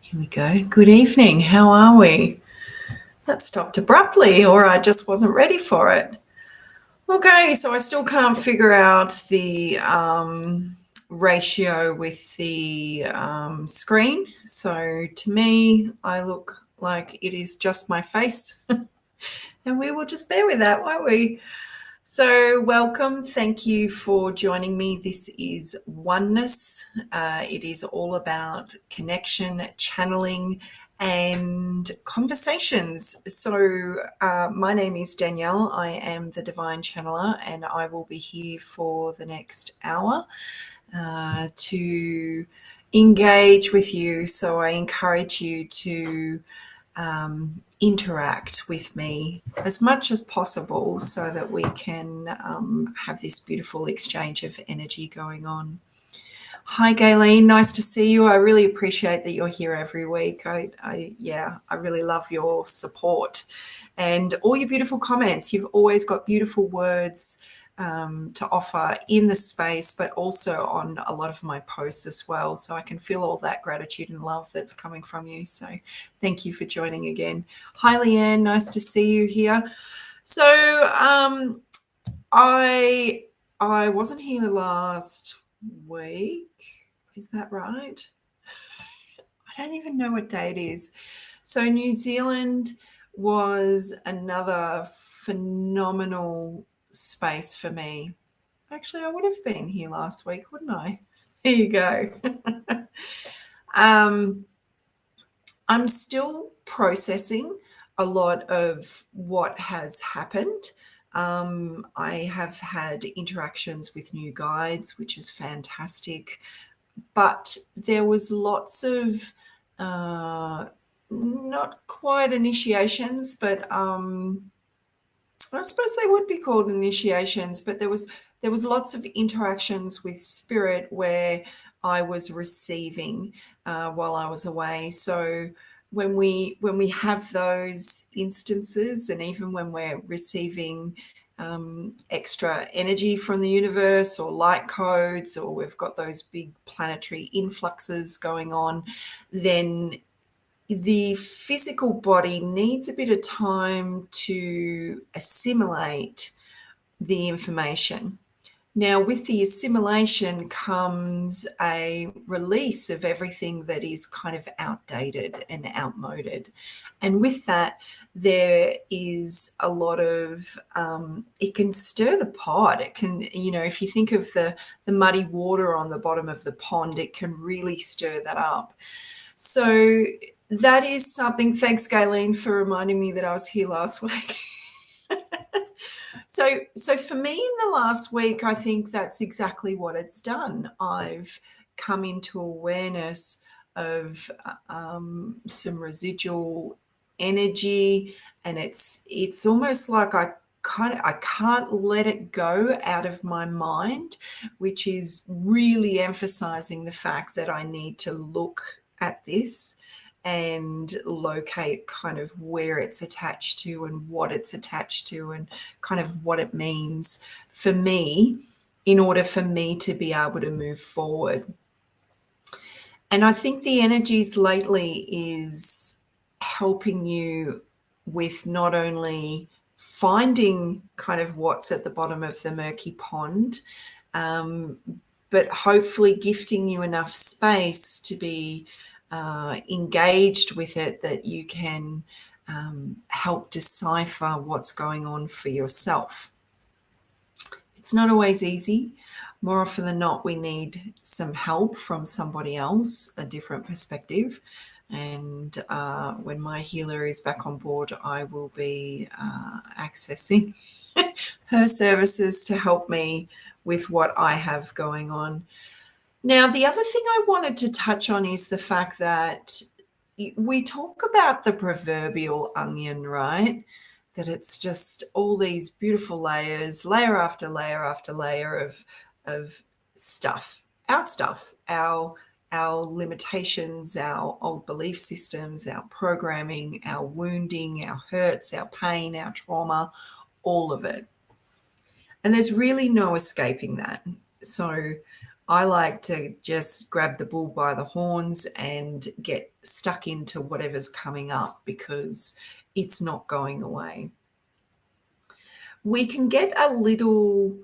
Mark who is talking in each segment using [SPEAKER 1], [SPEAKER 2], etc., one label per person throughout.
[SPEAKER 1] Here we go. Good evening. How are we? That stopped abruptly, or I just wasn't ready for it. Okay, so I still can't figure out the ratio with the screen. So to me, I look like it is just my face. And we will just bear with that, won't we? So welcome. Thank you for joining me. This is Oneness. It is all about connection, channeling, and conversations. So my name is Danielle. I am the Divine Channeler, and I will be here for the next hour to engage with you. So I encourage you to interact with me as much as possible so that we can have this beautiful exchange of energy going on. Hi, Gayleen. Nice to see you. I really appreciate that you're here every week. I really love your support and all your beautiful comments. You've always got beautiful words to offer in the space, but also on a lot of my posts as well. So I can feel all that gratitude and love that's coming from you. So thank you for joining again. Hi, Leanne. Nice to see you here. So I wasn't here last week. Is that right? I don't even know what day it is. So New Zealand was another phenomenal space for me. Actually, I would have been here last week, wouldn't I? There you go. I'm still processing a lot of what has happened. I have had interactions with new guides, which is fantastic. But there was lots of not quite initiations, but I suppose they would be called initiations, but there was lots of interactions with spirit where I was receiving while I was away. So when we have those instances, and even when we're receiving extra energy from the universe or light codes, or we've got those big planetary influxes going on, then the physical body needs a bit of time to assimilate the information. Now, with the assimilation comes a release of everything that is kind of outdated and outmoded. And with that, there is a lot of, it can stir the pot. It can, if you think of the muddy water on the bottom of the pond, it can really stir that up. So that is something. Thanks, Gayleen, for reminding me that I was here last week. So for me in the last week, I think that's exactly what it's done. I've come into awareness of some residual energy, and it's almost like I can't let it go out of my mind, which is really emphasizing the fact that I need to look at this and locate kind of where it's attached to and what it's attached to and kind of what it means for me in order for me to be able to move forward. And I think the energies lately is helping you with not only finding kind of what's at the bottom of the murky pond, but hopefully gifting you enough space to be engaged with it, that you can help decipher what's going on for yourself. It's not always easy. More often than not, we need some help from somebody else, a different perspective. And when my healer is back on board, I will be accessing her services to help me with what I have going on. Now, the other thing I wanted to touch on is the fact that we talk about the proverbial onion, right? That it's just all these beautiful layers, layer after layer after layer of stuff, our limitations, our old belief systems, our programming, our wounding, our hurts, our pain, our trauma, all of it. And there's really no escaping that. So I like to just grab the bull by the horns and get stuck into whatever's coming up because it's not going away. We can get a little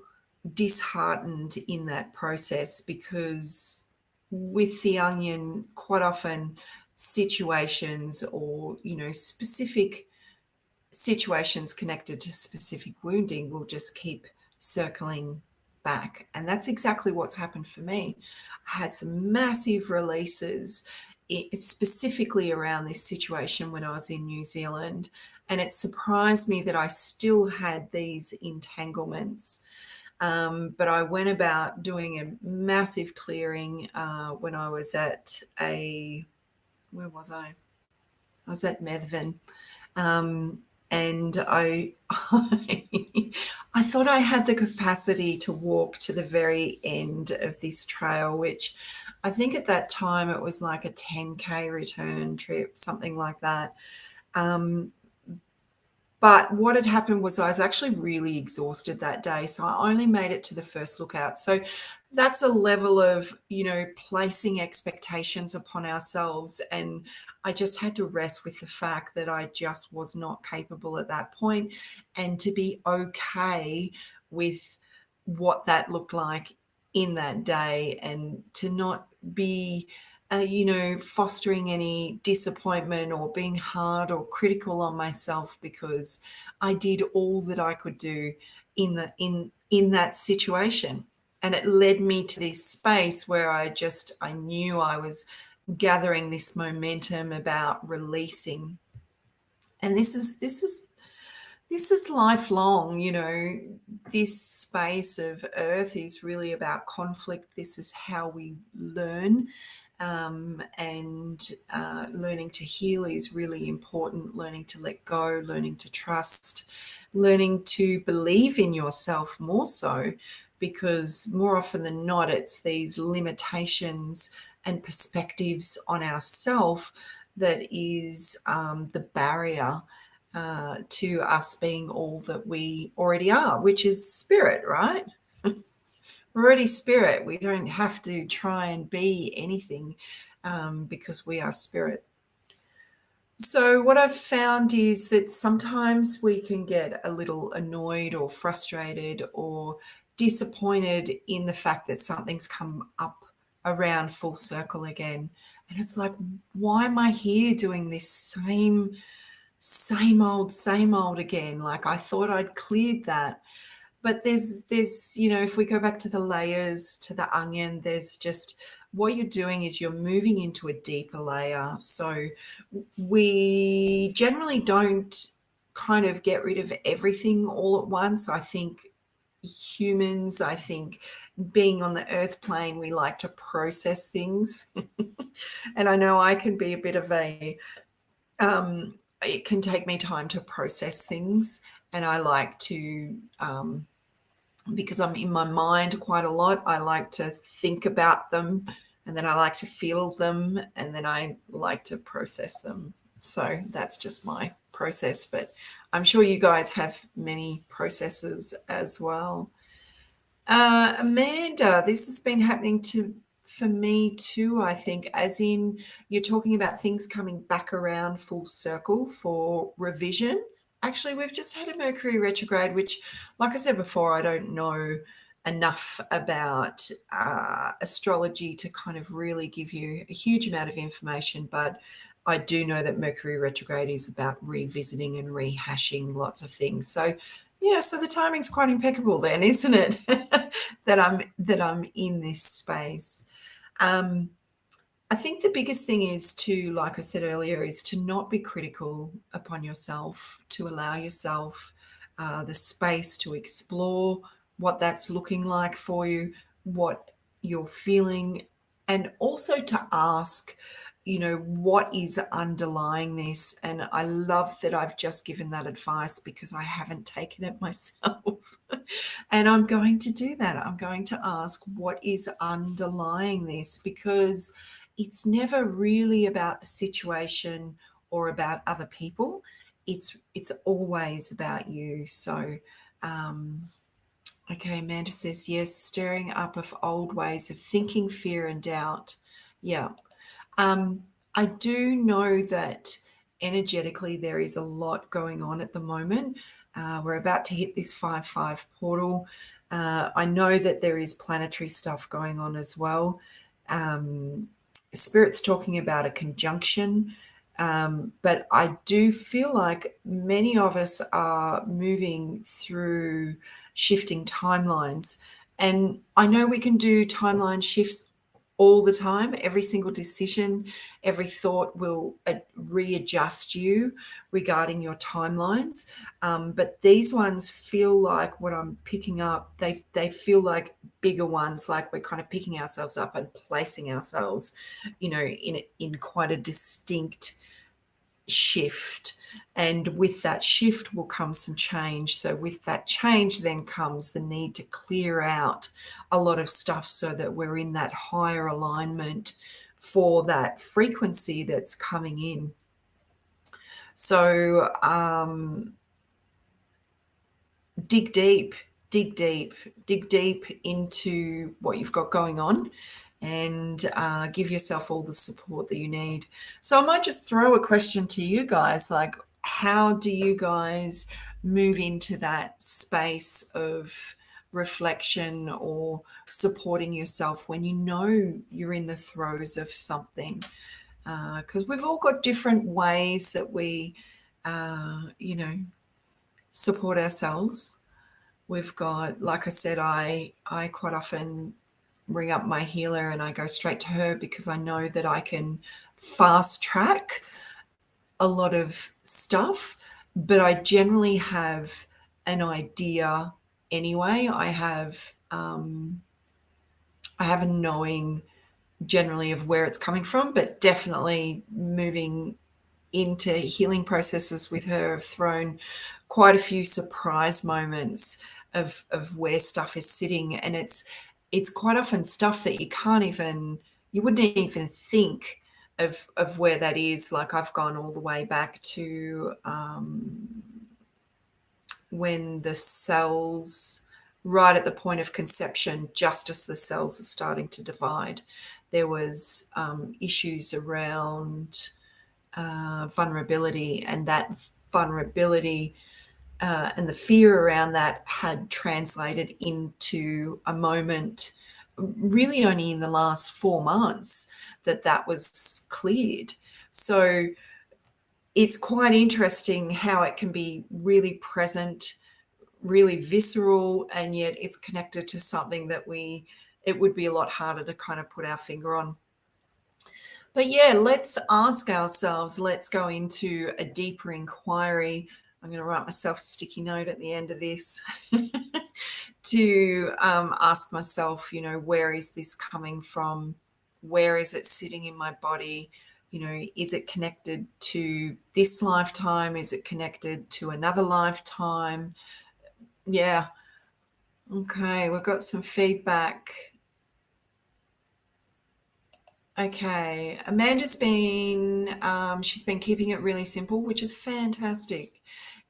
[SPEAKER 1] disheartened in that process because with the onion, quite often situations or, specific situations connected to specific wounding will just keep circling back. And that's exactly what's happened for me. I had some massive releases specifically around this situation when I was in New Zealand. And it surprised me that I still had these entanglements. But I went about doing a massive clearing when I was at where was I? I was at Methven. And I thought I had the capacity to walk to the very end of this trail, which I think at that time it was like a 10K return trip, something like that. But what had happened was I was actually really exhausted that day. So I only made it to the first lookout. So that's a level of, placing expectations upon ourselves. And I just had to rest with the fact that I just was not capable at that point, and to be okay with what that looked like in that day, and to not be fostering any disappointment or being hard or critical on myself, because I did all that I could do in that situation. And it led me to this space where I knew I was gathering this momentum about releasing. And this is lifelong, this space of earth is really about conflict. This is how we learn. And learning to heal is really important. Learning to let go, learning to trust, learning to believe in yourself more so, because more often than not, it's these limitations and perspectives on ourself that is the barrier to us being all that we already are, which is spirit, right? We're already spirit. We don't have to try and be anything because we are spirit. So what I've found is that sometimes we can get a little annoyed or frustrated or disappointed in the fact that something's come up around full circle again. And it's like, why am I here doing this same old again? Like, I thought I'd cleared that. But there's if we go back to the layers, to the onion, there's just, what you're doing is you're moving into a deeper layer. So we generally don't kind of get rid of everything all at once. I think being on the earth plane, we like to process things. And I know I can be a bit of it can take me time to process things. And I like to, because I'm in my mind quite a lot, I like to think about them, and then I like to feel them, and then I like to process them. So that's just my process, but I'm sure you guys have many processes as well. Amanda, this has been happening for me too, I think, as in, you're talking about things coming back around full circle for revision. Actually, we've just had a Mercury retrograde, which, like I said before, I don't know enough about astrology to kind of really give you a huge amount of information, but I do know that Mercury retrograde is about revisiting and rehashing lots of things. So yeah, so the timing's quite impeccable then, isn't it? that I'm in this space. I think the biggest thing is to, like I said earlier, is to not be critical upon yourself, to allow yourself the space to explore what that's looking like for you, what you're feeling, and also to ask, what is underlying this? And I love that I've just given that advice because I haven't taken it myself. And I'm going to do that. I'm going to ask, what is underlying this? Because it's never really about the situation or about other people. It's always about you. So, okay, Okay, Amanda says yes, stirring up of old ways of thinking, fear and doubt. Yeah. I do know that energetically there is a lot going on at the moment. We're about to hit this 5-5 portal. I know that there is planetary stuff going on as well. Spirit's talking about a conjunction, but I do feel like many of us are moving through shifting timelines. And I know we can do timeline shifts all the time. Every single decision, every thought will readjust you regarding your timelines. But these ones feel like what I'm picking up, they feel like bigger ones, like we're kind of picking ourselves up and placing ourselves, in quite a distinct shift. And with that shift will come some change. So with that change then comes the need to clear out a lot of stuff so that we're in that higher alignment for that frequency that's coming in. So dig deep into what you've got going on, and give yourself all the support that you need. So I might just throw a question to you guys, like, how do you guys move into that space of reflection or supporting yourself when you know you're in the throes of something? Because we've all got different ways that we, support ourselves. We've got, like I said, I quite often ring up my healer and I go straight to her because I know that I can fast track a lot of stuff, but I generally have an idea anyway. I have a knowing generally of where it's coming from, but definitely moving into healing processes with her have thrown quite a few surprise moments of where stuff is sitting, and it's quite often stuff that you wouldn't even think of where that is. Like, I've gone all the way back to when the cells, right at the point of conception, just as the cells are starting to divide, there was issues around vulnerability, and that vulnerability and the fear around that had translated into a moment really only in the last 4 months that was cleared. So it's quite interesting how it can be really present, really visceral, and yet it's connected to something that it would be a lot harder to kind of put our finger on. But yeah, let's ask ourselves, let's go into a deeper inquiry. I'm going to write myself a sticky note at the end of this to ask myself, where is this coming from? Where is it sitting in my body? Is it connected to this lifetime? Is it connected to another lifetime? Yeah. Okay, we've got some feedback. Okay, Amanda's she's been keeping it really simple, which is fantastic.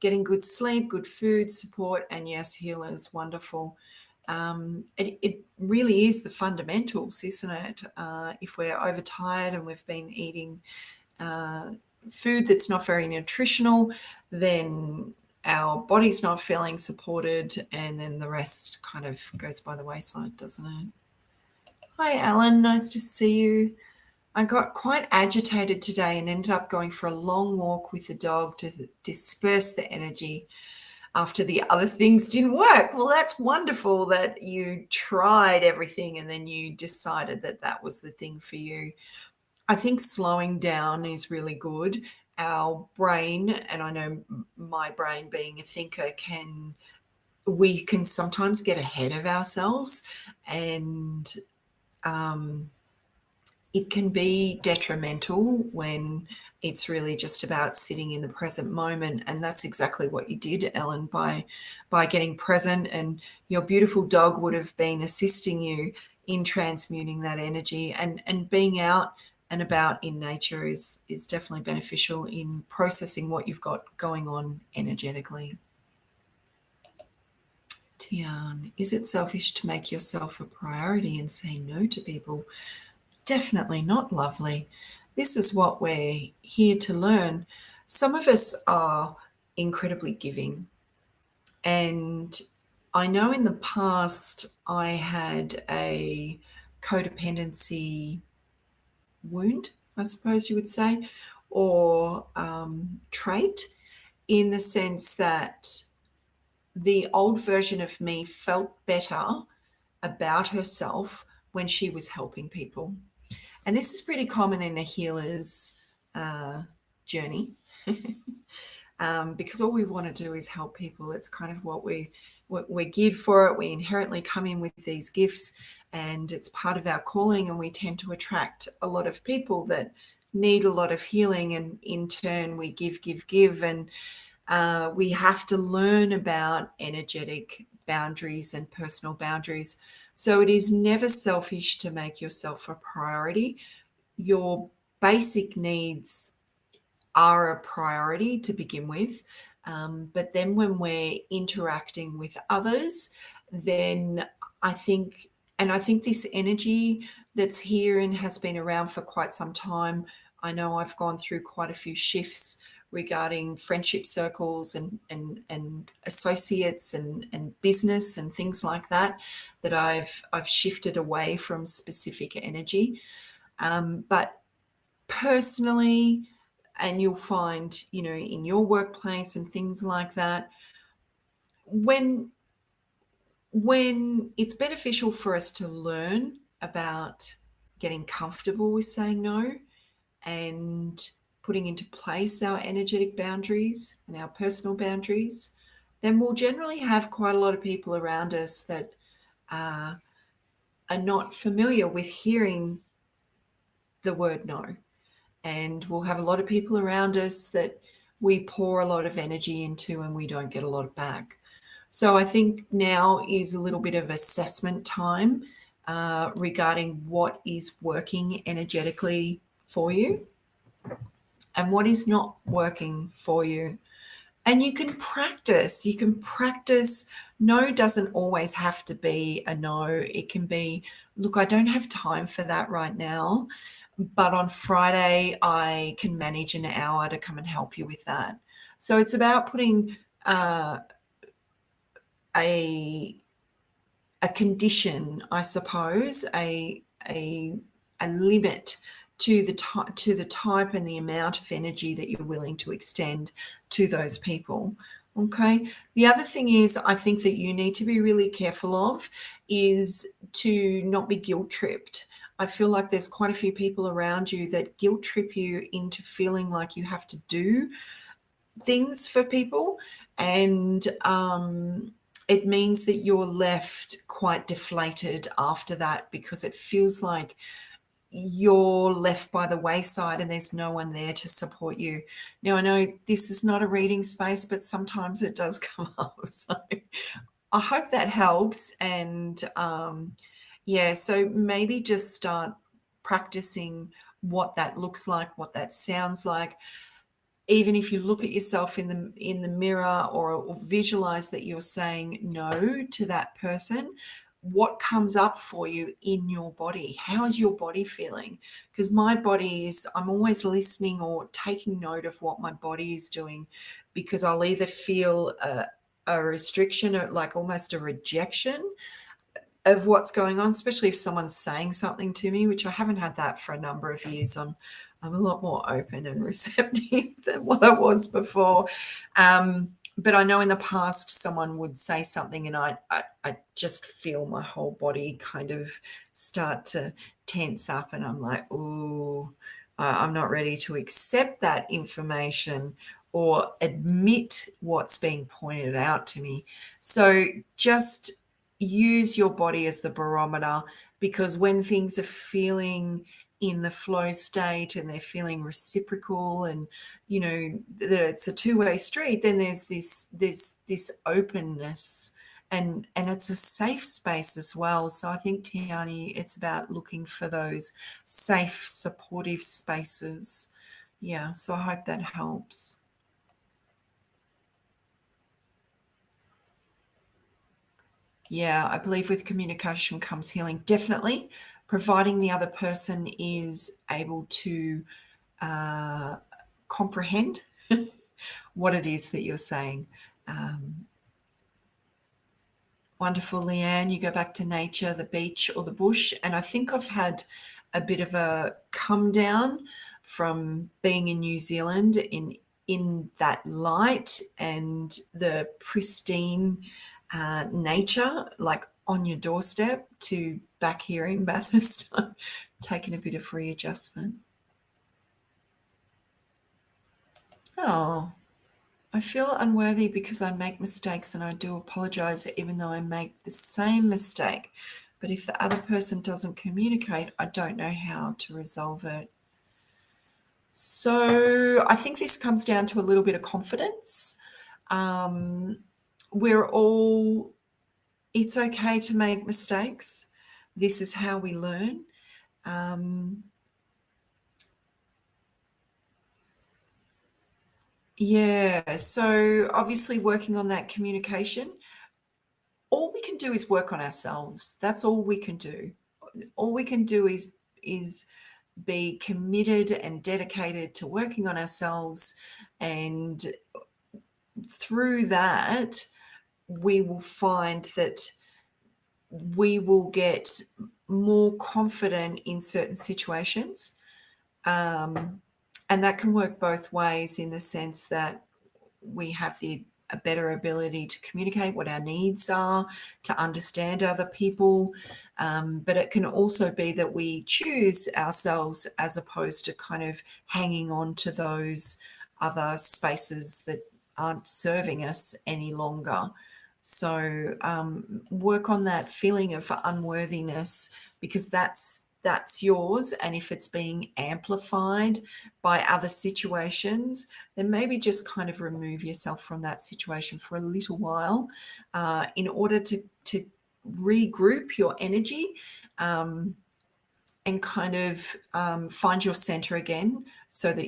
[SPEAKER 1] Getting good sleep, good food, support, and yes, healers, wonderful. It really is the fundamentals, isn't it? If we're overtired and we've been eating food that's not very nutritional, then our body's not feeling supported, and then the rest kind of goes by the wayside, doesn't it? Hi, Alan. Nice to see you. I got quite agitated today and ended up going for a long walk with the dog to disperse the energy after the other things didn't work. Well, that's wonderful that you tried everything and then you decided that that was the thing for you. I think slowing down is really good. Our brain, and I know my brain being a thinker, we can sometimes get ahead of ourselves, and it can be detrimental when it's really just about sitting in the present moment. And that's exactly what you did, Ellen, by getting present, and your beautiful dog would have been assisting you in transmuting that energy, and being out and about in nature is definitely beneficial in processing what you've got going on energetically. Tian, is it selfish to make yourself a priority and say no to people? Definitely not, lovely. This is what we're here to learn. Some of us are incredibly giving. And I know in the past I had a codependency wound, I suppose you would say, or trait, in the sense that the old version of me felt better about herself when she was helping people. And this is pretty common in a healer's journey. Because all we want to do is help people. It's kind of what we're geared for it. We inherently come in with these gifts, and it's part of our calling, and we tend to attract a lot of people that need a lot of healing, and in turn we give, and we have to learn about energetic boundaries and personal boundaries. So it is never selfish to make yourself a priority. Your basic needs are a priority to begin with. But then when we're interacting with others, then I think this energy that's here and has been around for quite some time, I know I've gone through quite a few shifts regarding friendship circles and associates and business and things like that, that I've shifted away from specific energy. But personally, and you'll find, in your workplace and things like that, when it's beneficial for us to learn about getting comfortable with saying no and putting into place our energetic boundaries and our personal boundaries, then we'll generally have quite a lot of people around us that are not familiar with hearing the word no. And we'll have a lot of people around us that we pour a lot of energy into and we don't get a lot back. So I think now is a little bit of assessment time regarding what is working energetically for you and what is not working for you. And you can practice. No doesn't always have to be a no. It can be, look, I don't have time for that right now, but on Friday I can manage an hour to come and help you with that. So it's about putting a condition, I suppose, a limit to the type and the amount of energy that you're willing to extend to those people. Okay. The other thing is, I think that you need to be really careful of is to not be guilt tripped. I feel like there's quite a few people around you that guilt trip you into feeling like you have to do things for people, and it means that you're left quite deflated after that, because it feels like you're left by the wayside and there's no one there to support you. Now, I know this is not a reading space, but sometimes it does come up. So I hope that helps. And so maybe just start practicing what that looks like, what that sounds like. Even if you look at yourself in the mirror, or visualize that you're saying no to that person, what comes up for you in your body? How is your body feeling? Because my body is, I'm always listening or taking note of what my body is doing, because I'll either feel a restriction or like almost a rejection of what's going on, especially if someone's saying something to me, which I haven't had that for a number of years. I'm a lot more open and receptive than what I was before. But I know in the past someone would say something and I just feel my whole body kind of start to tense up, and I'm like, ooh, I'm not ready to accept that information or admit what's being pointed out to me. So just use your body as the barometer, because when things are feeling in the flow state and they're feeling reciprocal, and that it's a two-way street, then there's this openness, and it's a safe space as well. So I think, Tiani, it's about looking for those safe, supportive spaces. Yeah, so I hope that helps. Yeah, I believe with communication comes healing, definitely, providing the other person is able to comprehend what it is that you're saying. Wonderful, Leanne. You go back to nature, the beach or the bush. And I think I've had a bit of a come down from being in New Zealand in that light and the pristine nature, like on your doorstep, to back here in Bathurst, taking a bit of readjustment. Oh, I feel unworthy because I make mistakes, and I do apologize even though I make the same mistake. But if the other person doesn't communicate, I don't know how to resolve it. So I think this comes down to a little bit of confidence. We're all, it's okay to make mistakes. This is how we learn. Yeah, so obviously working on that communication. All we can do is work on ourselves. That's all we can do. All we can do is be committed and dedicated to working on ourselves, and through that we will find that we will get more confident in certain situations, and that can work both ways in the sense that we have a better ability to communicate what our needs are, to understand other people. But it can also be that we choose ourselves as opposed to kind of hanging on to those other spaces that aren't serving us any longer. So work on that feeling of unworthiness, because that's yours. And if it's being amplified by other situations, then maybe just kind of remove yourself from that situation for a little while in order to regroup your energy, and kind of find your center again, so that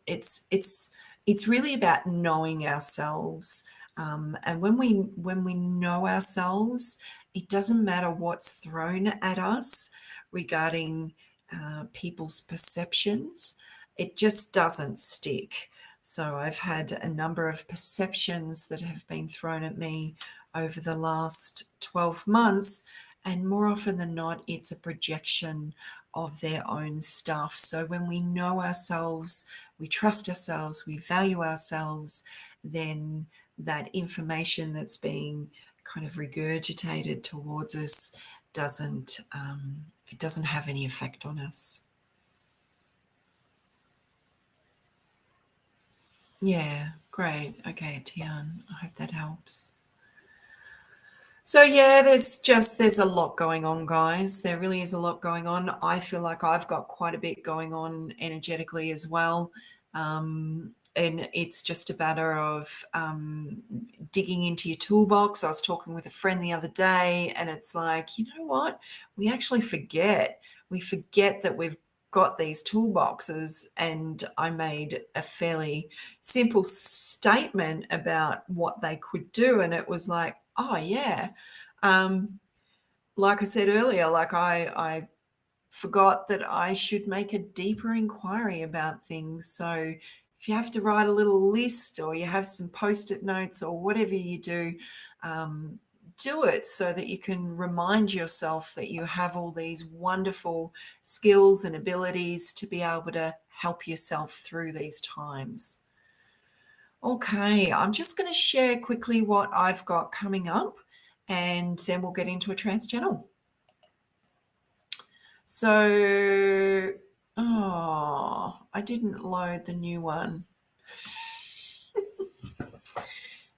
[SPEAKER 1] it's really about knowing ourselves. And when we know ourselves, it doesn't matter what's thrown at us regarding people's perceptions. It just doesn't stick. So I've had a number of perceptions that have been thrown at me over the last 12 months, and more often than not, it's a projection of their own stuff. So when we know ourselves, we trust ourselves, we value ourselves, then that information that's being kind of regurgitated towards us doesn't it doesn't have any effect on us. Yeah, great. Okay, Tian, I hope that helps. So yeah, there's a lot going on, guys. There really is a lot going on. I feel like I've got quite a bit going on energetically as well. And it's just a matter of digging into your toolbox. I was talking with a friend the other day, and it's like, you know what? We actually forget. We forget that we've got these toolboxes, and I made a fairly simple statement about what they could do, and it was like, oh yeah, like I said earlier, like I forgot that I should make a deeper inquiry about things. So if you have to write a little list, or you have some post-it notes, or whatever you do it so that you can remind yourself that you have all these wonderful skills and abilities to be able to help yourself through these times. Okay, I'm just going to share quickly what I've got coming up, and then we'll get into a trance channel. So, I didn't load the new one.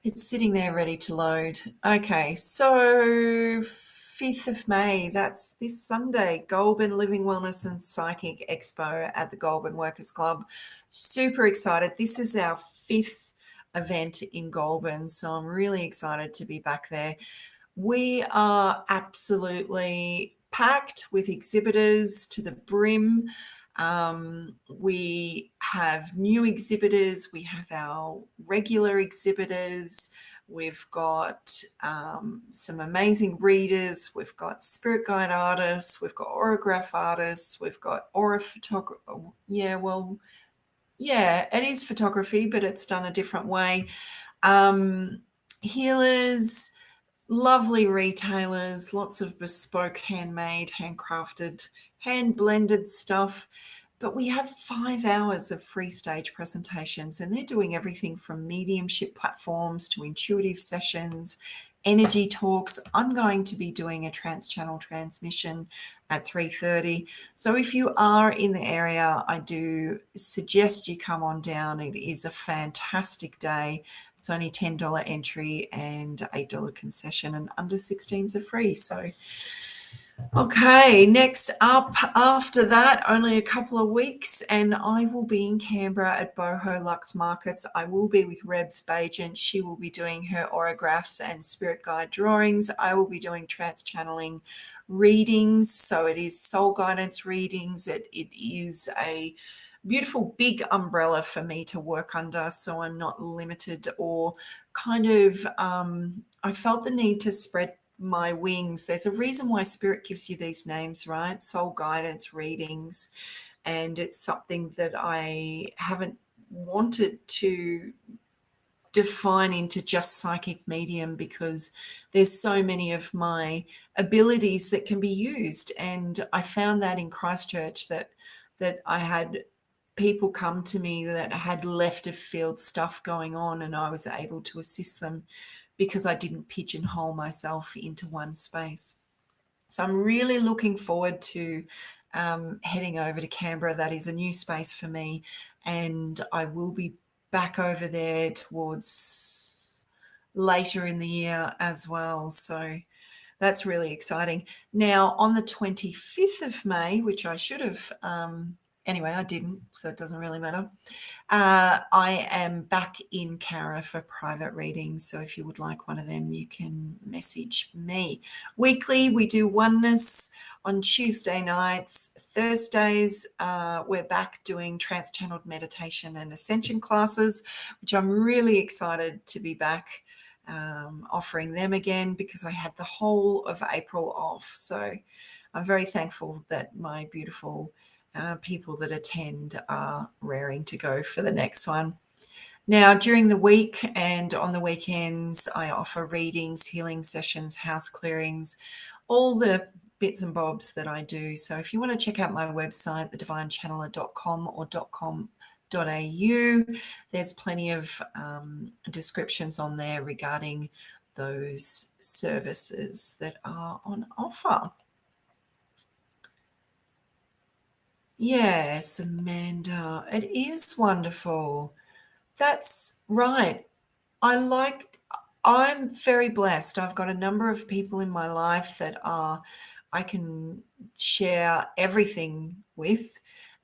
[SPEAKER 1] It's sitting there ready to load. Okay, so 5th of May, that's this Sunday, Goulburn Living Wellness and Psychic Expo at the Goulburn Workers Club. Super excited. This is our 5th event in Goulburn, so I'm really excited to be back there. We are absolutely packed with exhibitors to the brim. We have new exhibitors, we have our regular exhibitors, We've got some amazing readers. We've got spirit guide artists. We've got aurograph artists. We've got aura photography. Yeah, it is photography, but it's done a different way. Healers, lovely retailers, lots of bespoke, handmade, handcrafted, hand blended stuff. But we have 5 hours of free stage presentations, and they're doing everything from mediumship platforms to intuitive sessions, energy talks. I'm going to be doing a trans-channel transmission at 3:30. So if you are in the area, I do suggest you come on down. It is a fantastic day. It's only $10 entry and $8 concession, and under 16s are free. So okay, next up after that, only a couple of weeks, and I will be in Canberra at Boho Lux Markets. I will be with Rebs Bajent. She will be doing her autographs and spirit guide drawings. I will be doing trans-channeling readings. So it is soul guidance readings. It is a beautiful big umbrella for me to work under, so I'm not limited or kind of, I felt the need to spread my wings. There's a reason why spirit gives you these names, right? Soul guidance readings. And it's something that I haven't wanted to define into just psychic medium, because there's so many of my abilities that can be used. And I found that in Christchurch that I had people come to me that had left of field stuff going on, and I was able to assist them because I didn't pigeonhole myself into one space. So I'm really looking forward to heading over to Canberra. That is a new space for me, and I will be back over there towards later in the year as well. So that's really exciting. Now, on the 25th of May, which I should have, anyway, I didn't, so it doesn't really matter. I am back in Canberra for private readings. So if you would like one of them, you can message me. Weekly, we do Oneness on Tuesday nights. Thursdays, we're back doing trans-channeled meditation and ascension classes, which I'm really excited to be back offering them again, because I had the whole of April off. So I'm very thankful that my beautiful people that attend are raring to go for the next one. Now, during the week and on the weekends, I offer readings, healing sessions, house clearings, all the bits and bobs that I do. So if you want to check out my website, thedivinechanneler.com or .com.au, there's plenty of descriptions on there regarding those services that are on offer. Yes, Amanda, it is wonderful. That's right. I'm very blessed. I've got a number of people in my life that I can share everything with,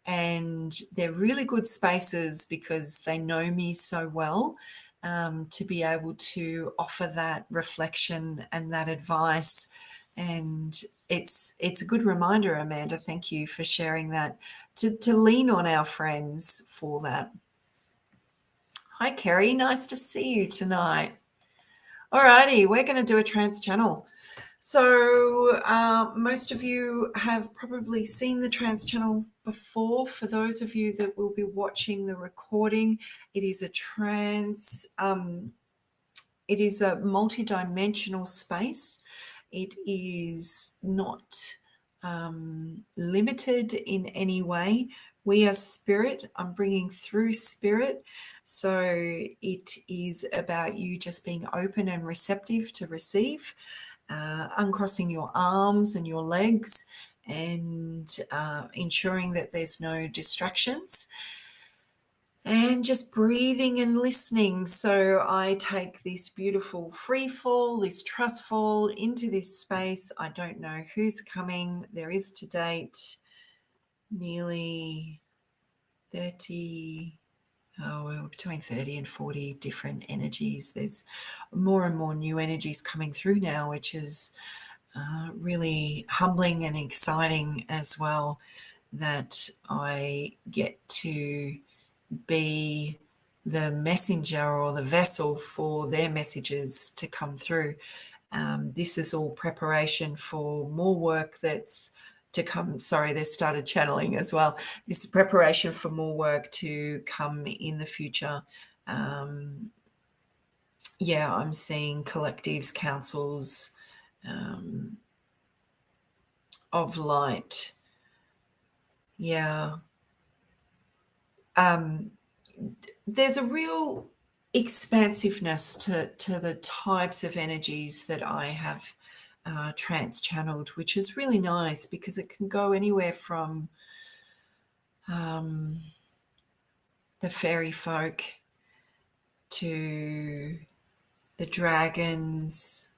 [SPEAKER 1] and they're really good spaces because they know me so well, to be able to offer that reflection and that advice. And it's a good reminder, Amanda. Thank you for sharing that, to lean on our friends for that. Hi, Kerry. Nice to see you tonight. All righty, we're going to do a trans channel. So most of you have probably seen the trans channel before. For those of you that will be watching the recording, it is a multi-dimensional space. It is not limited in any way. We are spirit. I'm bringing through spirit. So it is about you just being open and receptive to receive, uncrossing your arms and your legs, and ensuring that there's no distractions, and just breathing and listening. So I take this beautiful free fall, this trust fall into this space. I don't know who's coming. There is to date nearly 30, between 30 and 40 different energies. There's more and more new energies coming through now, which is really humbling and exciting as well, that I get to be the messenger or the vessel for their messages to come through. This is all preparation for more work that's to come. Sorry, they started channeling as well. This is preparation for more work to come in the future. Yeah, I'm seeing collectives, councils of light. Yeah. There's a real expansiveness to the types of energies that I have trans-channeled, which is really nice because it can go anywhere from the fairy folk to the dragons.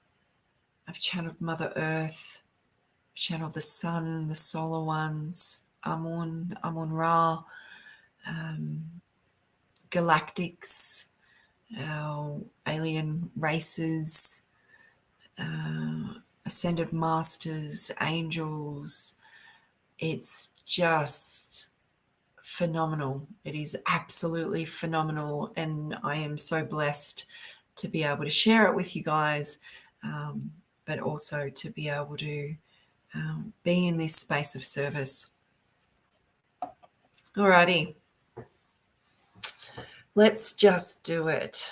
[SPEAKER 1] I've channeled Mother Earth, I've channeled the sun, the solar ones, Amun Ra, galactics, our alien races, ascended masters, angels. It's just phenomenal. It is absolutely phenomenal, and I am so blessed to be able to share it with you guys, but also to be able to be in this space of service. Alrighty, let's just do it,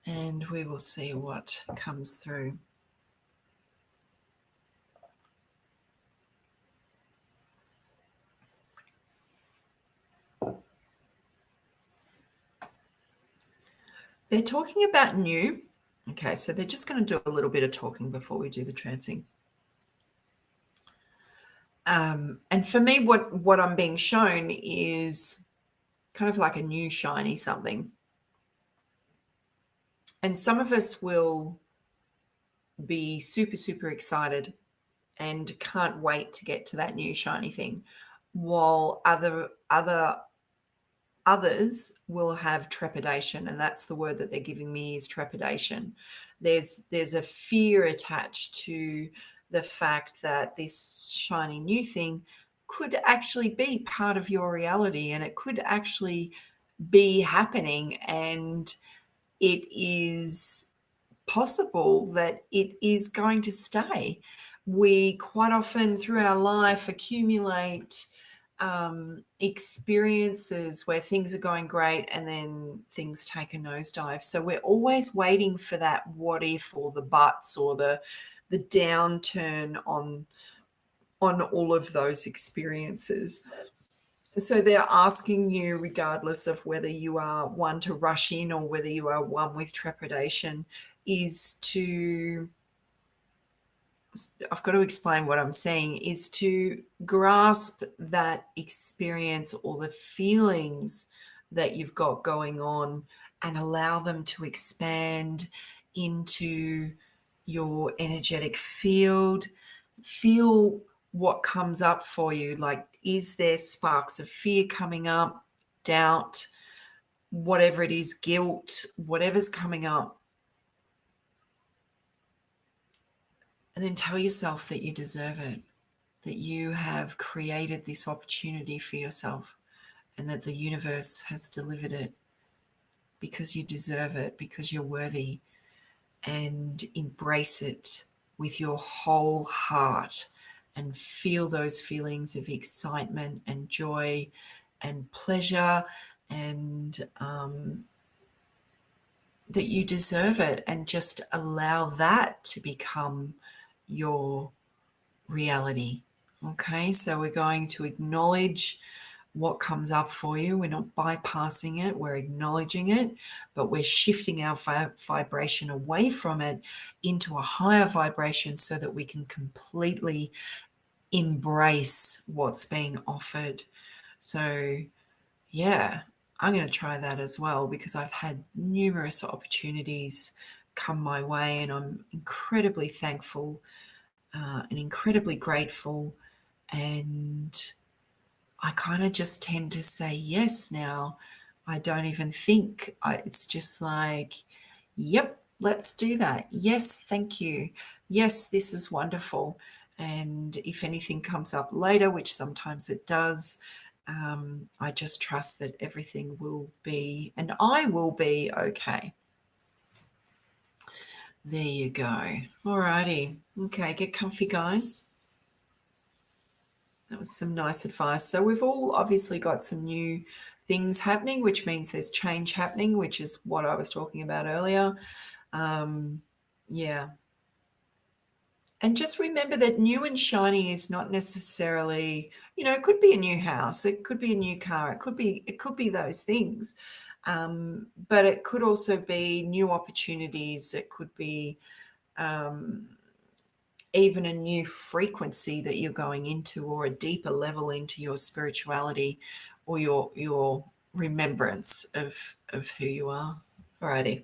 [SPEAKER 1] and we will see what comes through. They're talking about new. Okay, so they're just going to do a little bit of talking before we do the transing. And for me, what I'm being shown is kind of like a new shiny something. And some of us will be super, super excited and can't wait to get to that new shiny thing, while others will have trepidation, and that's the word that they're giving me is trepidation. There's a fear attached to the fact that this shiny new thing could actually be part of your reality, and it could actually be happening, and it is possible that it is going to stay. We quite often through our life accumulate experiences where things are going great and then things take a nosedive. So we're always waiting for that what if or the buts or the downturn on all of those experiences. So they're asking you, regardless of whether you are one to rush in or whether you are one with trepidation, is to, I've got to explain what I'm saying, is to grasp that experience or the feelings that you've got going on and allow them to expand into your energetic field. Feel what comes up for you. Like, is there sparks of fear coming up, doubt, whatever it is, guilt, whatever's coming up? And then tell yourself that you deserve it, that you have created this opportunity for yourself and that the universe has delivered it because you deserve it, because you're worthy, and embrace it with your whole heart and feel those feelings of excitement and joy and pleasure, and that you deserve it, and just allow that to become your reality. Okay, so we're going to acknowledge what comes up for you. We're not bypassing it, we're acknowledging it, but we're shifting our vibration away from it into a higher vibration so that we can completely embrace what's being offered. So yeah, I'm going to try that as well, because I've had numerous opportunities come my way, and I'm incredibly thankful and incredibly grateful, and I kind of just tend to say yes now. I don't even think. It's just like, yep, let's do that. Yes, thank you. Yes, this is wonderful. And if anything comes up later, which sometimes it does, I just trust that everything will be, and I will be okay. There you go. All righty. Okay, get comfy, guys. That was some nice advice. So we've all obviously got some new things happening, which means there's change happening, which is what I was talking about earlier. Yeah. And just remember that new and shiny is not necessarily, it could be a new house, it could be a new car, it could be those things. But it could also be new opportunities. It could be even a new frequency that you're going into, or a deeper level into your spirituality, or your remembrance of who you are. Alrighty.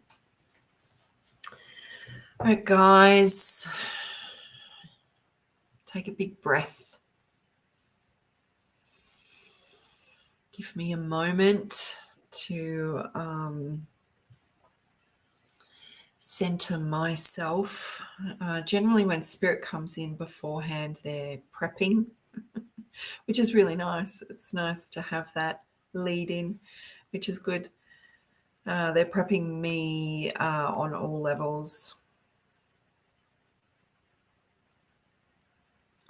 [SPEAKER 1] All right, guys. Take a big breath. Give me a moment to center myself. Generally, when spirit comes in beforehand, they're prepping, which is really nice. It's nice to have that lead in, which is good. They're prepping me on all levels.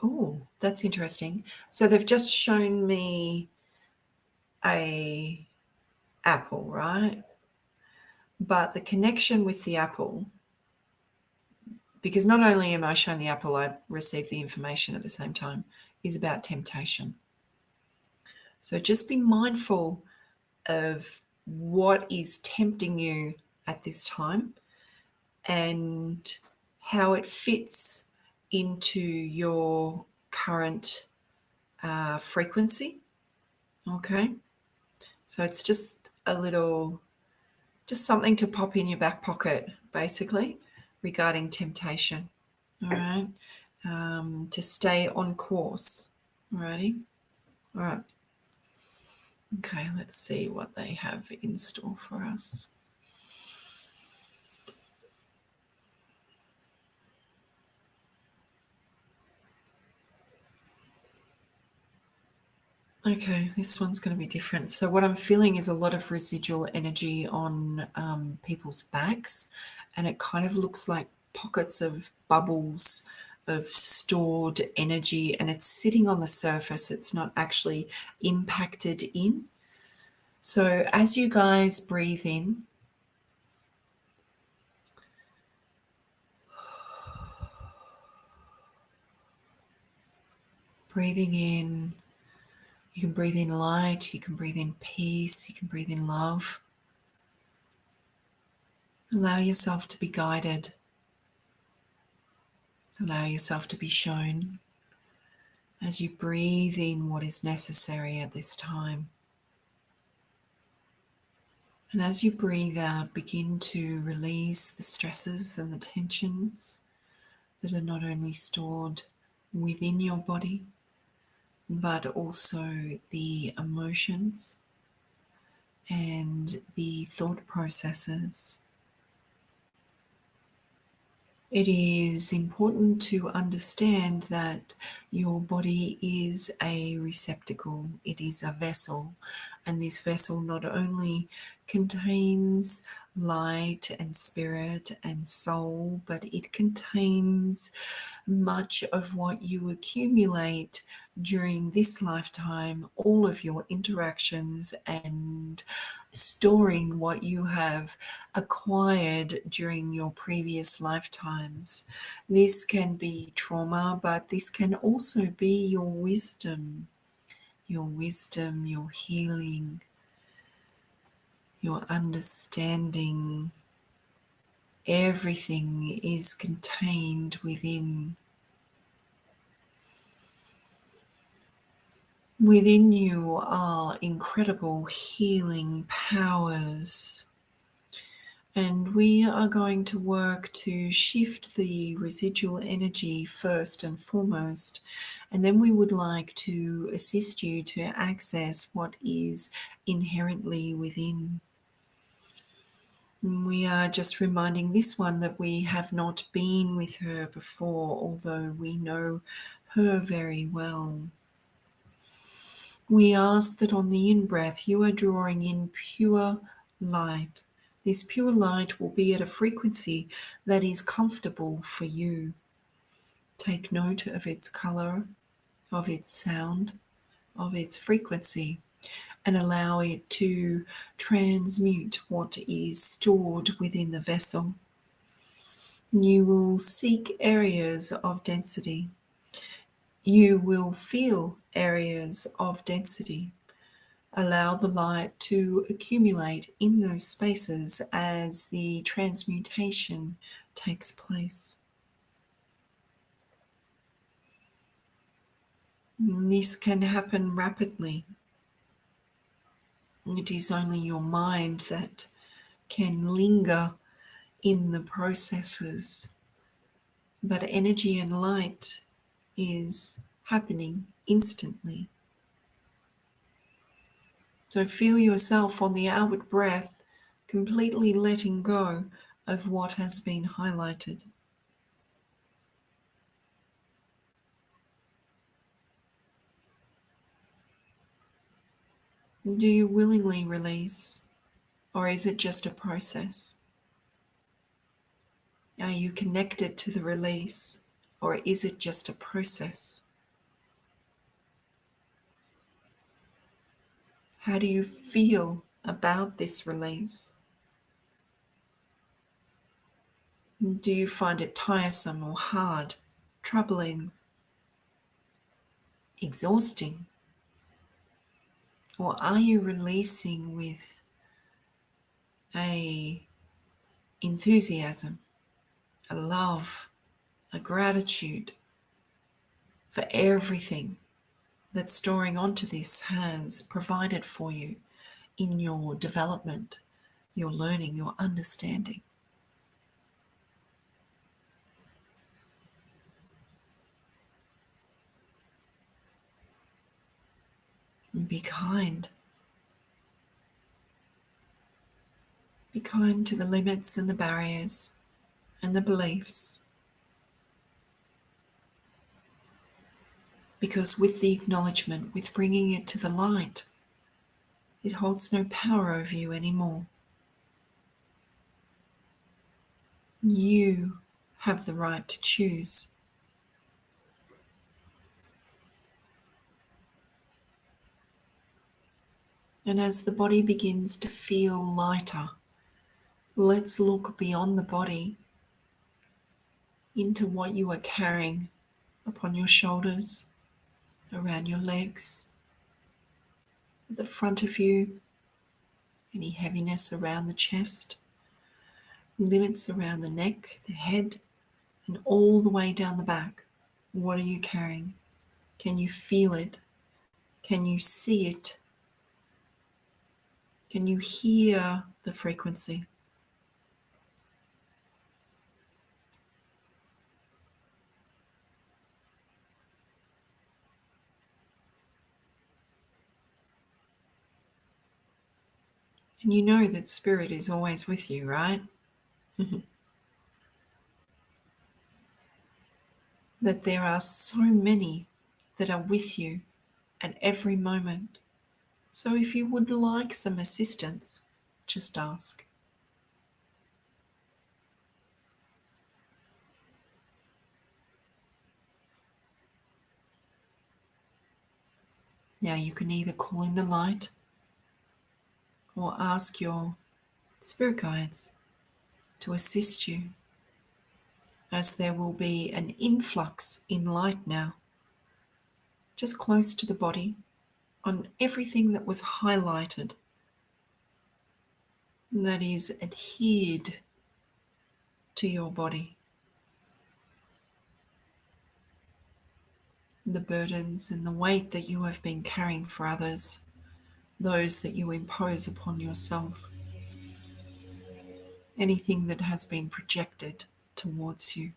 [SPEAKER 1] Oh, that's interesting. So they've just shown me a apple, right? But the connection with the apple, because not only am I shown the apple, I receive the information at the same time, is about temptation. So just be mindful of what is tempting you at this time and how it fits into your current frequency. Okay. So it's just just something to pop in your back pocket, basically, regarding temptation. All right. To stay on course. Alrighty. All right. Okay, let's see what they have in store for us. Okay, this one's going to be different. So what I'm feeling is a lot of residual energy on people's backs, and it kind of looks like pockets of bubbles of stored energy, and it's sitting on the surface. It's not actually impacted in. So as you guys breathe in, breathing in, you can breathe in light, you can breathe in peace, you can breathe in love. Allow yourself to be guided. Allow yourself to be shown as you breathe in what is necessary at this time. And as you breathe out, begin to release the stresses and the tensions that are not only stored within your body, but also the emotions and the thought processes. It is important to understand that your body is a receptacle, it is a vessel, and this vessel not only contains light and spirit and soul, but it contains much of what you accumulate during this lifetime, all of your interactions and storing what you have acquired during your previous lifetimes. This can be trauma, but this can also be your wisdom, your healing, your understanding. Everything is contained within. Within you are incredible healing powers. And we are going to work to shift the residual energy first and foremost. And then we would like to assist you to access what is inherently within. We are just reminding this one that we have not been with her before, although we know her very well. We ask that on the in-breath you are drawing in pure light. This pure light will be at a frequency that is comfortable for you. Take note of its color, of its sound, of its frequency, and allow it to transmute what is stored within the vessel. You will seek areas of density. You will feel areas of density. Allow the light to accumulate in those spaces as the transmutation takes place. This can happen rapidly. It is only your mind that can linger in the processes, but energy and light is happening instantly. So feel yourself on the outward breath completely letting go of what has been highlighted. Do you willingly release, or is it just a process? Are you connected to the release, or is it just a process? How do you feel about this release? Do you find it tiresome or hard, troubling, exhausting? Or are you releasing with a enthusiasm, a love, a gratitude for everything that storing onto this has provided for you in your development, your learning, your understanding? And be kind. Be kind to the limits and the barriers and the beliefs. Because with the acknowledgement, with bringing it to the light, it holds no power over you anymore. You have the right to choose. And as the body begins to feel lighter, let's look beyond the body into what you are carrying upon your shoulders, around your legs, at the front of you, any heaviness around the chest, limits around the neck, the head, and all the way down the back. What are you carrying? Can you feel it? Can you see it? Can you hear the frequency? And you know that spirit is always with you, right? That there are so many that are with you at every moment. So if you would like some assistance, just ask. Now you can either call in the light or ask your spirit guides to assist you, as there will be an influx in light now, just close to the body, on everything that was highlighted, that is adhered to your body. The burdens and the weight that you have been carrying for others, those that you impose upon yourself, anything that has been projected towards you,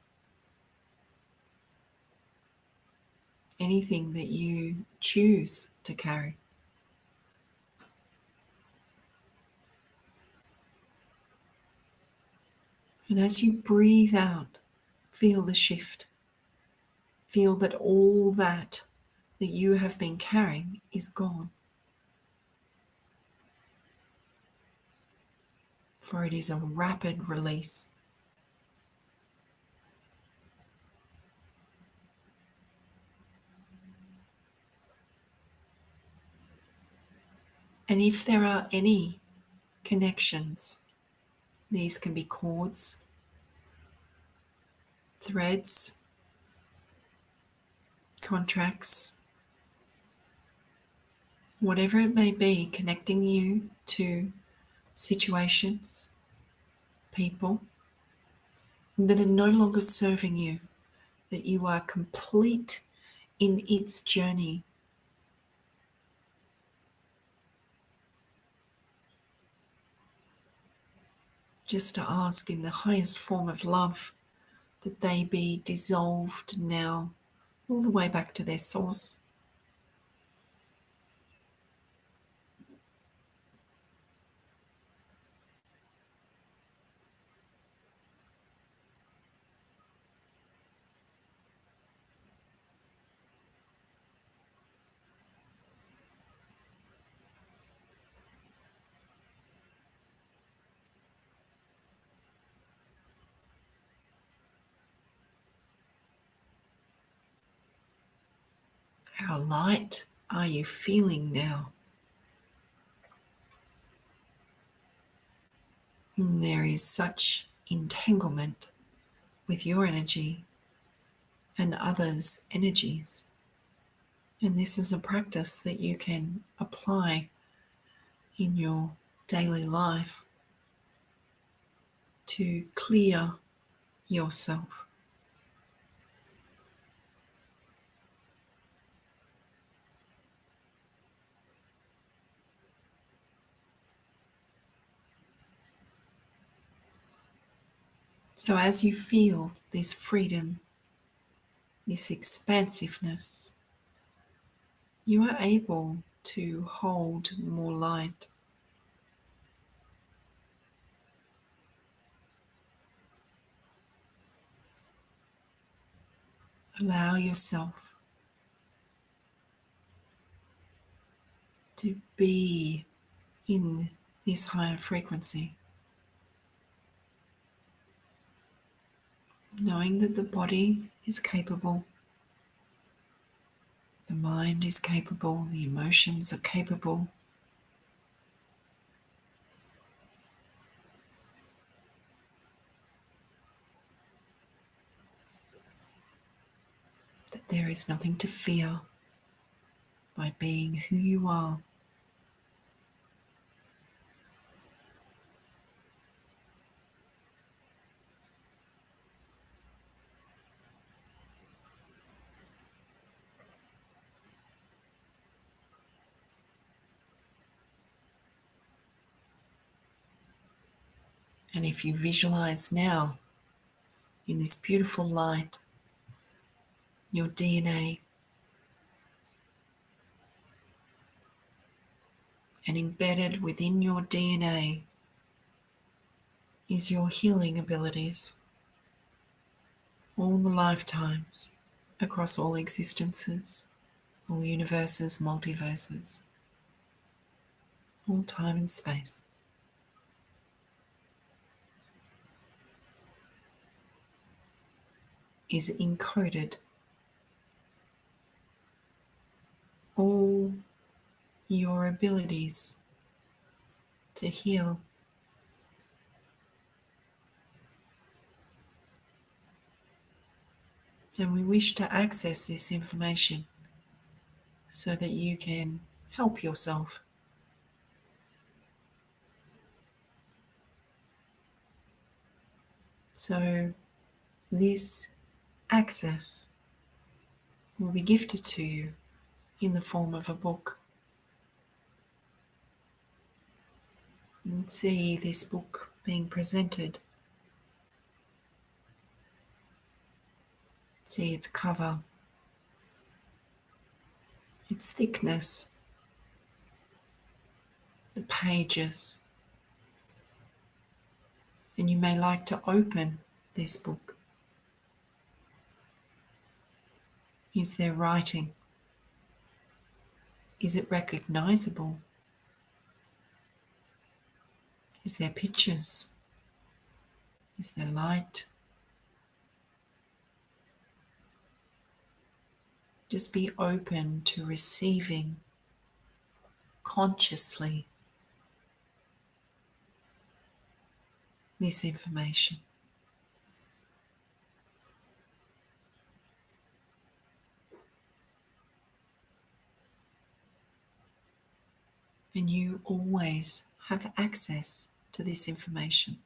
[SPEAKER 1] anything that you choose to carry. And as you breathe out, feel the shift. Feel that all that that you have been carrying is gone. For it is a rapid release. And if there are any connections, these can be cords, threads, contracts, whatever it may be, connecting you to situations, people that are no longer serving you, that you are complete in its journey. Just to ask in the highest form of love that they be dissolved now, all the way back to their source. How light are you feeling now? And there is such entanglement with your energy and others' energies. And this is a practice that you can apply in your daily life to clear yourself. So as you feel this freedom, this expansiveness, you are able to hold more light. Allow yourself to be in this higher frequency, knowing that the body is capable, the mind is capable, the emotions are capable. That there is nothing to fear by being who you are. And if you visualize now in this beautiful light, your DNA, and embedded within your DNA is your healing abilities, all the lifetimes, across all existences, all universes, multiverses, all time and space. Is encoded. All your abilities to heal. And we wish to access this information so that you can help yourself. So this access will be gifted to you in the form of a book. And see this book being presented. See its cover, its thickness, the pages. And you may like to open this book. Is there writing? Is it recognizable? Is there pictures? Is there light? Just be open to receiving consciously this information. And you always have access to this information.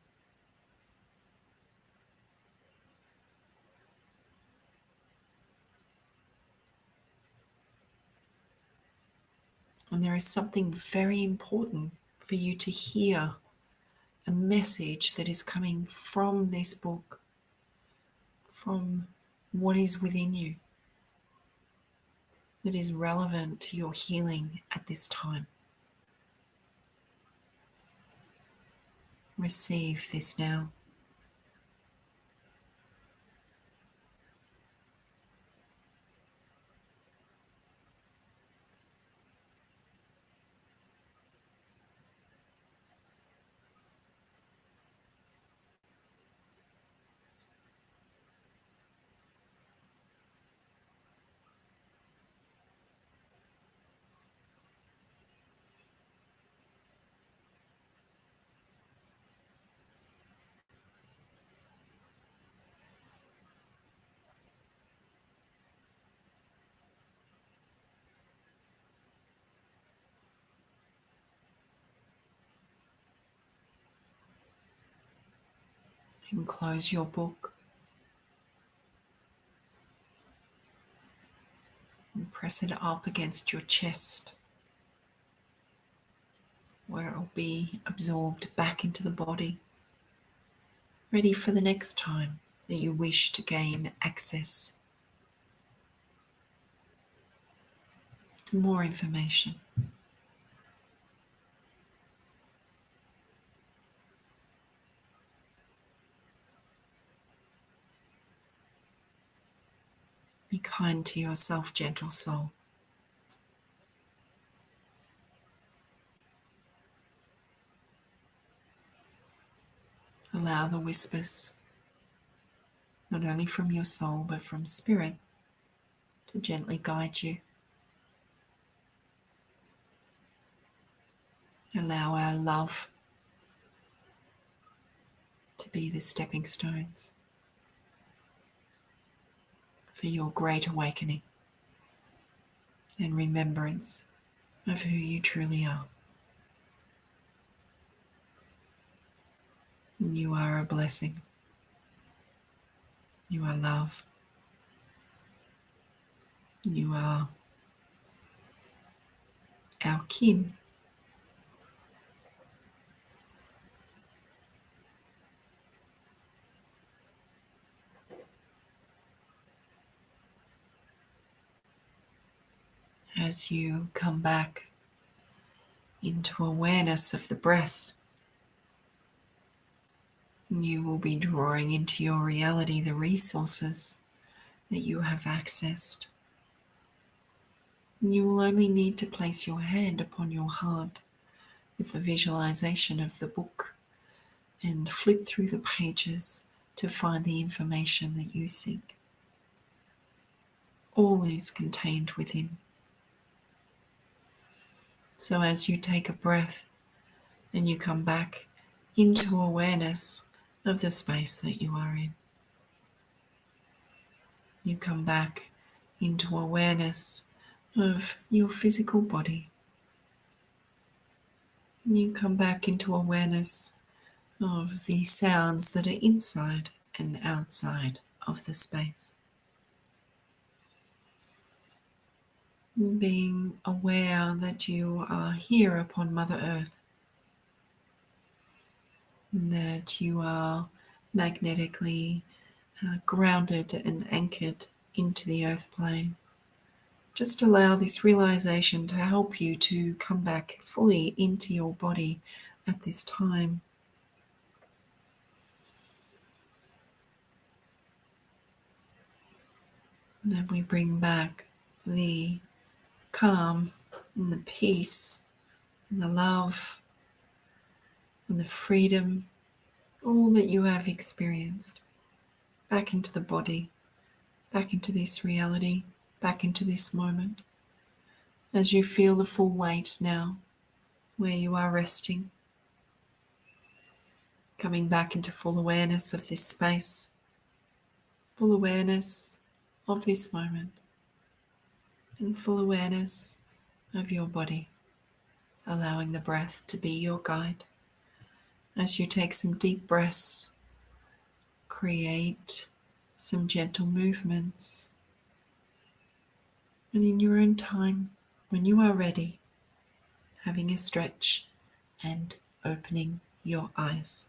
[SPEAKER 1] And there is something very important for you to hear, a message that is coming from this book, from what is within you, that is relevant to your healing at this time. Receive this now. And close your book and press it up against your chest, where it will be absorbed back into the body, ready for the next time that you wish to gain access to more information. Be kind to yourself, gentle soul. Allow the whispers, not only from your soul but from spirit, to gently guide you. Allow our love to be the stepping stones for your great awakening and remembrance of who you truly are. You are a blessing. You are love. You are our kin. As you come back into awareness of the breath, you will be drawing into your reality the resources that you have accessed. You will only need to place your hand upon your heart with the visualization of the book and flip through the pages to find the information that you seek. All is contained within. So as you take a breath and you come back into awareness of the space that you are in, you come back into awareness of your physical body. You come back into awareness of the sounds that are inside and outside of the space. Being aware that you are here upon Mother Earth, that you are magnetically grounded and anchored into the earth plane. Just allow this realization to help you to come back fully into your body at this time. That we bring back the calm and the peace and the love and the freedom, all that you have experienced, back into the body, back into this reality, back into this moment. As you feel the full weight now, where you are resting, coming back into full awareness of this space, full awareness of this moment, and full awareness of your body, allowing the breath to be your guide. As you take some deep breaths, create some gentle movements, and in your own time, when you are ready, having a stretch and opening your eyes.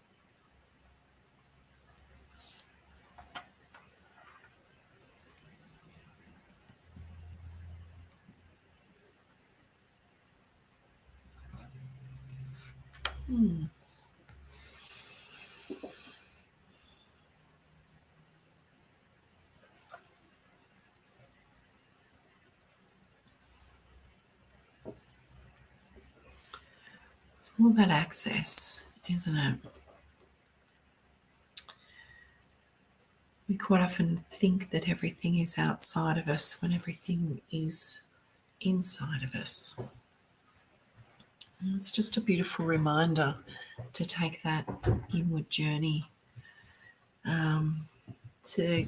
[SPEAKER 1] It's all about access, isn't it? We quite often think that everything is outside of us when everything is inside of us. And it's just a beautiful reminder to take that inward journey, to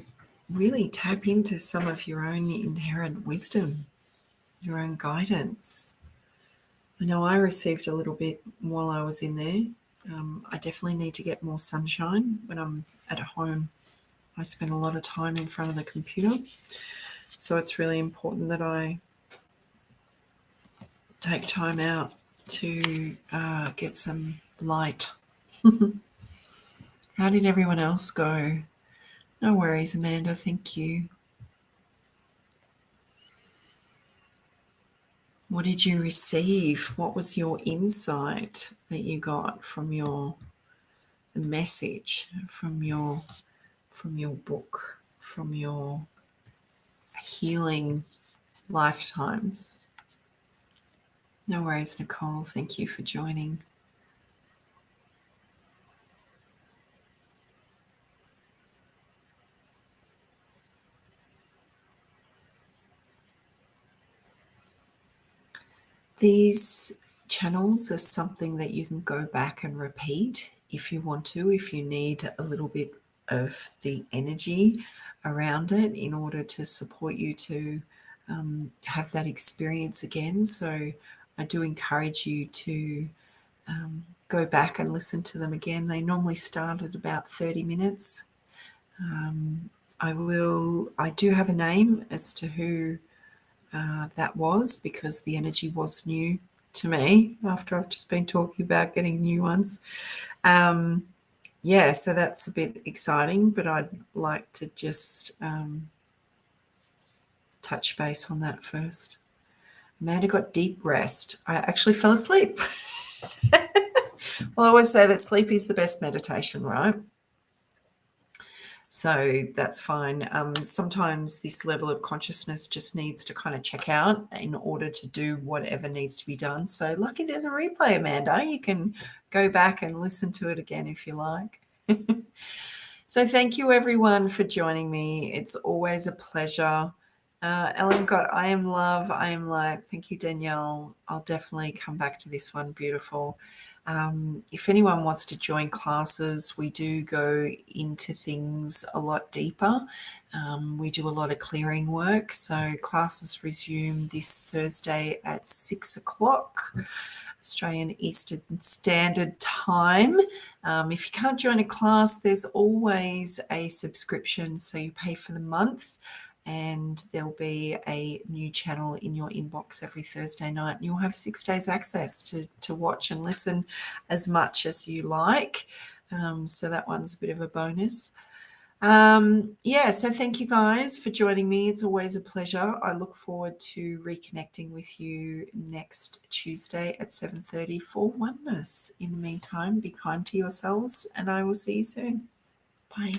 [SPEAKER 1] really tap into some of your own inherent wisdom, your own guidance. I know I received a little bit while I was in there. I definitely need to get more sunshine when I'm at home. I spend a lot of time in front of the computer, so it's really important that I take time out to get some light. How did everyone else go? No worries, Amanda, thank you. What did you receive? What was your insight that you got from the message from your book, from your healing lifetimes? No worries, Nicole. Thank you for joining. These channels are something that you can go back and repeat if you want to, if you need a little bit of the energy around it in order to support you to have that experience again. So I do encourage you to go back and listen to them again. They normally start at about 30 minutes. I do have a name as to who that was, because the energy was new to me after I've just been talking about getting new ones. So that's a bit exciting, but I'd like to just touch base on that first. Amanda got deep rest. I actually fell asleep. Well, I always say that sleep is the best meditation, right? So that's fine. Sometimes this level of consciousness just needs to kind of check out in order to do whatever needs to be done. So lucky there's a replay, Amanda. You can go back and listen to it again if you like. So thank you, everyone, for joining me. It's always a pleasure. Ellen got I am love, I am light. Thank you, Danielle. I'll definitely come back to this one. Beautiful. If anyone wants to join classes, we do go into things a lot deeper. We do a lot of clearing work. So classes resume this Thursday at 6 o'clock. Australian Eastern Standard Time. If you can't join a class, there's always a subscription. So you pay for the month and there'll be a new channel in your inbox every Thursday night. And you'll have 6 days access to watch and listen as much as you like. So that one's a bit of a bonus. So thank you guys for joining me. It's always a pleasure. I look forward to reconnecting with you next Tuesday at 7:30 for Oneness. In the meantime, be kind to yourselves and I will see you soon. Bye.